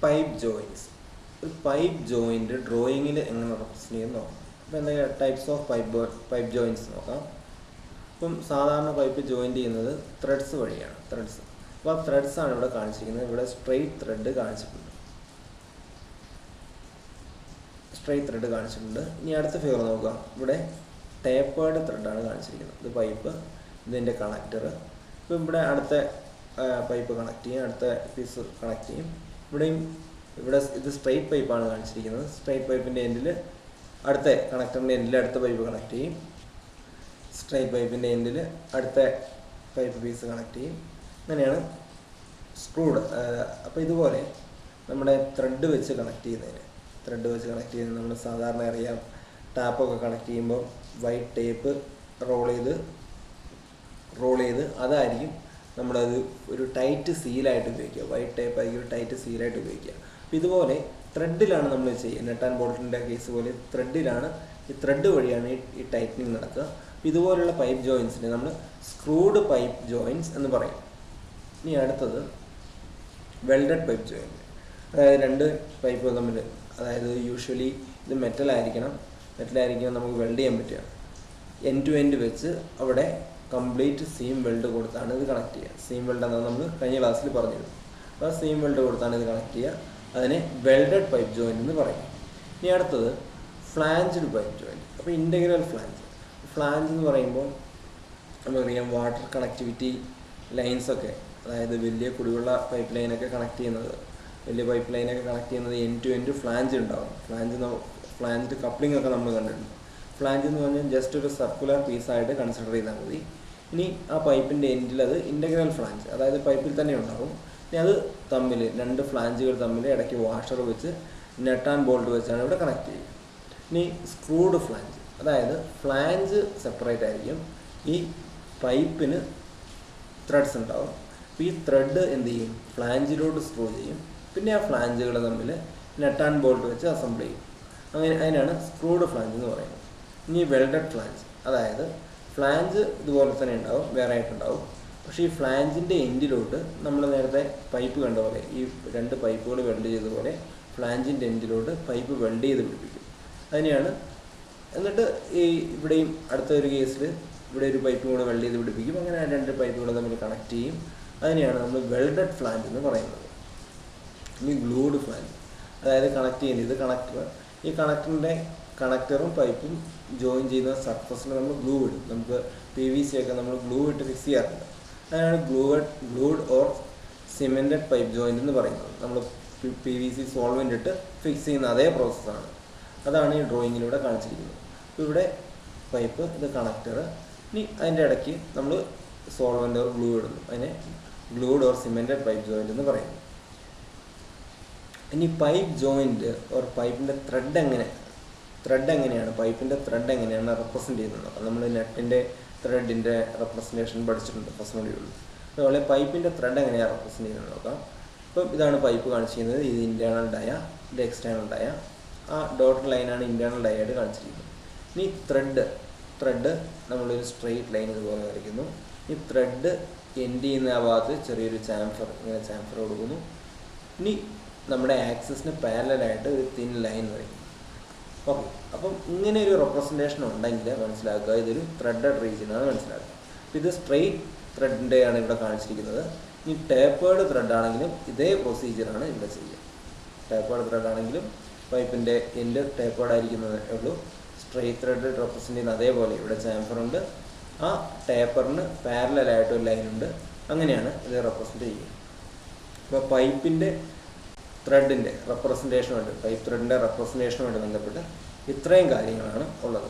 Pipe joints. ഒരു pipe joint ഡ്രോയിങ്ങിൽ എങ്ങനെ represent ചെയ്യുന്ന നോക്കാം. അപ്പോൾ എന്തൊക്കെയാണ് ടൈപ്സ് ഓഫ് പൈപ്പ് ജോയിൻസ് നോക്കാം. ഇപ്പം സാധാരണ പൈപ്പ് ജോയിൻ്റ് ചെയ്യുന്നത് ത്രെഡ്സ് വഴിയാണ്. അപ്പോൾ ആ ത്രെഡ്സാണ് ഇവിടെ കാണിച്ചിരിക്കുന്നത്. ഇവിടെ സ്ട്രെയിറ്റ് ത്രെഡ് കാണിച്ചിട്ടുണ്ട്. ഇനി അടുത്ത ഫിഗർ നോക്കുക. ഇവിടെ ടേപ്പേർഡ് ത്രെഡാണ് കാണിച്ചിരിക്കുന്നത്. ഇത് പൈപ്പ്, ഇതിൻ്റെ കണക്ടർ. ഇപ്പം ഇവിടെ അടുത്ത പൈപ്പ് കണക്ട് ചെയ്യും, അടുത്ത പീസ് കണക്ട് ചെയ്യും. ഇവിടെ ഇത് സ്ട്രെയിറ്റ് പൈപ്പാണ് കാണിച്ചിരിക്കുന്നത്. സ്ട്രെയിറ്റ് പൈപ്പിൻ്റെ എൻഡിൽ അടുത്ത കണക്ടറിൻ്റെ എൻഡിൽ അടുത്ത പൈപ്പ് കണക്ട് ചെയ്യും. സ്ട്രെയിറ്റ് പൈപ്പിൻ്റെ എൻഡിൽ അടുത്ത പൈപ്പ് പീസ് കണക്ട് ചെയ്യും. അങ്ങനെയാണ് സ്ക്രൂഡ്. അപ്പോൾ ഇതുപോലെ നമ്മുടെ ത്രെഡ് വെച്ച് കണക്ട് ചെയ്യുന്നതിന് നമ്മൾ സാധാരണ അറിയാം, ടാപ്പൊക്കെ കണക്ട് ചെയ്യുമ്പോൾ വൈറ്റ് ടേപ്പ് റോൾ ചെയ്ത് അതായിരിക്കും നമ്മളത് ഒരു ടൈറ്റ് സീലായിട്ട് ഉപയോഗിക്കുക. വൈറ്റ് ടേപ്പ് ആയിരിക്കും ഒരു ടൈറ്റ് സീലായിട്ട് ഉപയോഗിക്കുക. അപ്പോൾ ഇതുപോലെ ത്രെഡിലാണ് നമ്മൾ ചെയ്യുക. നട്ട് ആൻഡ് ബോൾട്ടിൻ്റെ കേസ് പോലെ ത്രെഡിലാണ്, ഈ ത്രെഡ് വഴിയാണ് ഈ ടൈറ്റനിങ് നടക്കുക. അപ്പോൾ ഇതുപോലുള്ള പൈപ്പ് ജോയിൻസിനെ നമ്മൾ സ്ക്രൂഡ് പൈപ്പ് ജോയിൻസ് എന്ന് പറയും. ഇനി അടുത്തത് വെൽഡഡ് പൈപ്പ് ജോയിൻറ്റ്. അതായത് രണ്ട് പൈപ്പ് തമ്മിൽ, അതായത് യൂഷ്വലി ഇത് മെറ്റലായിരിക്കണം നമുക്ക് വെൽഡ് ചെയ്യാൻ പറ്റുക. എൻഡ് ടു എൻഡ് വെച്ച് അവിടെ കംപ്ലീറ്റ് സീം വെൽഡ് കൊടുത്താണ് ഇത് കണക്ട് ചെയ്യുക. സീം വെൽഡ് എന്നാണ് നമ്മൾ കഴിഞ്ഞ ക്ലാസ്സിൽ പറഞ്ഞിരുന്നു. അപ്പോൾ ആ സീം വെൽഡ് കൊടുത്താണ് ഇത് കണക്ട് ചെയ്യുക. അതിനെ വെൽഡഡ് പൈപ്പ് ജോയിൻ്റ് എന്ന് പറയും. ഇനി അടുത്തത് ഫ്ലാഞ്ച്ഡ് പൈപ്പ് ജോയിൻറ്റ്. അപ്പോൾ ഇൻ്റഗ്രൽ ഫ്ലാഞ്ച് എന്ന് പറയുമ്പോൾ നമുക്കറിയാം വാട്ടർ കണക്ടിവിറ്റി ലൈൻസൊക്കെ, അതായത് വലിയ കുടിവെള്ള പൈപ്പ് ലൈനൊക്കെ കണക്ട് ചെയ്യുന്നത് എൻഡ് ടു എൻഡ് ഫ്ലാഞ്ച് ഉണ്ടാവും. ഫ്ലാഞ്ച്ഡ് കപ്ലിംഗ് ഒക്കെ നമ്മൾ കണ്ടിട്ടുണ്ട്. ഫ്ലാഞ്ച് എന്ന് പറഞ്ഞാൽ ജസ്റ്റ് ഒരു സർക്കുലർ പീസായിട്ട് കൺസിഡർ ചെയ്താൽ മതി. ഇനി ആ പൈപ്പിൻ്റെ എൻഡിൽ അത് ഇൻ്റഗ്രൽ ഫ്ലാഞ്ച്, അതായത് പൈപ്പിൽ തന്നെ ഉണ്ടാകും. ഇനി അത് തമ്മിൽ രണ്ട് ഫ്ലാഞ്ചുകൾ തമ്മിൽ ഇടയ്ക്ക് വാഷർ വെച്ച് നട്ട് ആൻഡ് ബോൾട്ട് വെച്ചാണ് ഇവിടെ കണക്ട് ചെയ്യുക. ഇനി സ്ക്രൂഡ് ഫ്ലാഞ്ച്, അതായത് ഫ്ലാഞ്ച് സെപ്പറേറ്റ് ആയിരിക്കും, ഈ പൈപ്പിന് ത്രെഡ്സ് ഉണ്ടാവും. അപ്പോൾ ഈ ത്രെഡ് എന്ത് ചെയ്യും, ഫ്ലാഞ്ചിലോട്ട് സ്ക്രൂ ചെയ്യും. പിന്നെ ആ ഫ്ലാഞ്ചുകൾ തമ്മിൽ നട്ട് ആൻഡ് ബോൾട്ട് വെച്ച് അസംബിൾ ചെയ്യും. അതിനാണ് സ്ക്രൂഡ് ഫ്ലാഞ്ച് എന്ന് പറയുന്നത്. ഇനി വെൽഡഡ് ഫ്ലാഞ്ച്, അതായത് ഫ്ലാഞ്ച് ഇതുപോലെ തന്നെ ഉണ്ടാവും, വേറെ ആയിട്ടുണ്ടാവും. പക്ഷേ ഈ ഫ്ലാഞ്ചിൻ്റെ എൻഡിലോട്ട് നമ്മൾ നേരത്തെ പൈപ്പ് കണ്ട പോലെ, ഈ രണ്ട് പൈപ്പുകൾ വെൽഡ് ചെയ്തതുപോലെ ഫ്ലാഞ്ചിൻ്റെ എൻഡിലോട്ട് പൈപ്പ് വെൽഡ് ചെയ്ത് പിടിപ്പിക്കും. അതിനെയാണ്, എന്നിട്ട് ഈ ഇവിടെയും അടുത്ത ഒരു കേസിൽ ഇവിടെ ഒരു പൈപ്പ് കൂടെ വെൽഡ് ചെയ്ത് പിടിപ്പിക്കും. അങ്ങനെ രണ്ട് പൈപ്പുകൾ തമ്മിൽ കണക്ട് ചെയ്യും. അതിനെയാണ് നമ്മൾ വെൽഡഡ് ഫ്ലാഞ്ച് എന്ന് പറയുന്നത്. ഇനി ഗ്ലൂഡ് ഫ്ലാഞ്ച്, അതായത് കണക്ട് ചെയ്യുന്നത്, ഇത് കണക്ടർ, ഈ കണക്ടറും പൈപ്പും ജോയിൻ ചെയ്യുന്ന സർഫസിൽ നമ്മൾ ഗ്ലൂ ഇടും. നമുക്ക് PVC ഒക്കെ നമ്മൾ ഗ്ലൂ ഇട്ട് ഫിക്സ് ചെയ്യാറുണ്ട്. അതിനാണ് glued or cemented pipe joint എന്ന് പറയുന്നത്. നമ്മൾ PVC സോൾവെൻ്റ് ഇട്ട് ഫിക്സ് ചെയ്യുന്ന അതേ പ്രോസസ്സാണ്. അതാണ് ഈ ഡ്രോയിങ്ങിലൂടെ കാണിച്ചിരിക്കുന്നത്. അപ്പോൾ ഇവിടെ പൈപ്പ്, ഇത് കണക്ടർ, ഇനി അതിൻ്റെ ഇടയ്ക്ക് നമ്മൾ സോൾവെൻ്റ് ഓർ ഗ്ലൂ ഇടുന്നു. അതിനെ glued or cemented pipe joint എന്ന് പറയുന്നു. ഇനി പൈപ്പ് ജോയിൻറ്റ് ഓർ പൈപ്പിൻ്റെ ത്രെഡ് എങ്ങനെയാണ് റെപ്രസെൻറ്റ് ചെയ്യുന്നത്. അപ്പോൾ നമ്മൾ നെറ്റിൻ്റെ ത്രെഡിൻ്റെ റെപ്രസെൻറ്റേഷൻ പഠിച്ചിട്ടുണ്ട് ഫസ്റ്റ് മൊഡ്യൂളിൽ. അതുപോലെ പൈപ്പിൻ്റെ ത്രെഡ് എങ്ങനെയാണ് റെപ്രസെൻറ്റ് ചെയ്യുന്നത് നോക്കാം. അപ്പം ഇതാണ് പൈപ്പ് കാണിച്ചിരിക്കുന്നത്. ഇത് ഇൻറ്റേർണൽ ഡയ, ഇത് എക്സ്റ്റേണൽ ഡയ. ആ ഡോട്ടഡ് ലൈനാണ് ഇൻറ്റേർണൽ ഡയ ആയിട്ട് കാണിച്ചിരിക്കുന്നത്. ഇനി ത്രെഡ് നമ്മളൊരു സ്ട്രെയിറ്റ് ലൈൻ ഇതുപോലെ വരയ്ക്കുന്നു. ഈ ത്രെഡ് എൻഡ് ചെയ്യുന്ന ആ ഭാഗത്ത് ചെറിയൊരു ചാംഫർ കൊടുക്കുന്നു. ഇനി നമ്മുടെ ആക്സിസിന് പാരലായിട്ട് ഒരു തിൻ ലൈൻ വരയ്ക്കും. ഓക്കെ, അപ്പം ഇങ്ങനെ ഒരു റെപ്രസെൻറ്റേഷൻ ഉണ്ടെങ്കിൽ മനസ്സിലാക്കുക ഇതൊരു ത്രെഡഡ് റീജിയനാണ് മനസ്സിലാക്കുക. അപ്പോൾ ഇത് സ്ട്രെയിറ്റ് ത്രെഡിൻ്റെയാണ് ഇവിടെ കാണിച്ചിരിക്കുന്നത്. ഇനി ടേപ്പേർഡ് ത്രെഡ് ആണെങ്കിലും ഇതേ പ്രൊസീജിയറാണ് ഇവിടെ ചെയ്യുക. ടേപ്പേർഡ് ത്രെഡ് ആണെങ്കിലും പൈപ്പിൻ്റെ എൻഡ് ടേപ്പേർഡ് ആയിരിക്കുന്നതേ ഉള്ളൂ. സ്ട്രെയിറ്റ് ത്രെഡ് റെപ്രസെൻറ്റ് ചെയ്യുന്ന അതേപോലെ ഇവിടെ ചാംഫറുണ്ട്. ആ ടേപ്പറിന് പാരലായിട്ട് ഒരു ലൈനുണ്ട്. അങ്ങനെയാണ് ഇത് റെപ്രസെൻറ്റ് ചെയ്യുക. അപ്പോൾ പൈപ്പിൻ്റെ ത്രെഡിൻ്റെ റെപ്രസെൻറ്റേഷനുമായിട്ട് ബന്ധപ്പെട്ട് ഇത്രയും കാര്യങ്ങളാണ് ഉള്ളത്.